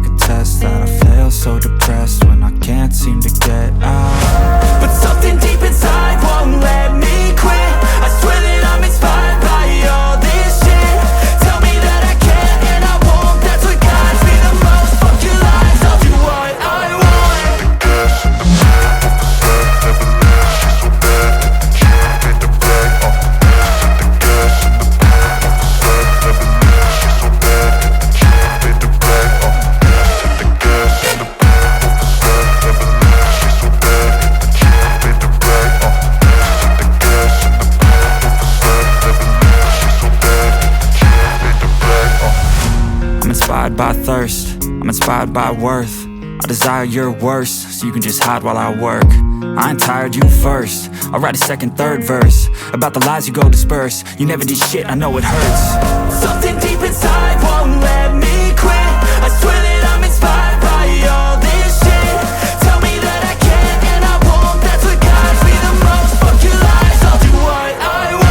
can attest that I feel so depressed when I can't seem to get out. But something deep inside won't let me quit. I swear that I'm inspired by all this shit. Tell me that I can and I won't. That's what guides me the most. Fuck your lies, I'll do what I want. I'm inspired by thirst, I'm inspired by worth. I desire your worst, so you can just hide while I work. I ain't tired, you first. I'll write a second, third verse about the lies you go disperse. You never did shit, I know it hurts. Something deep inside won't let me quit. I swear that I'm inspired by all this shit. Tell me that I can and I won't. That's what guides me the most. Fuck your lies, I'll do what I want.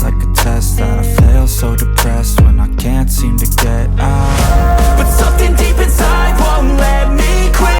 like a test that I fail, so depressed.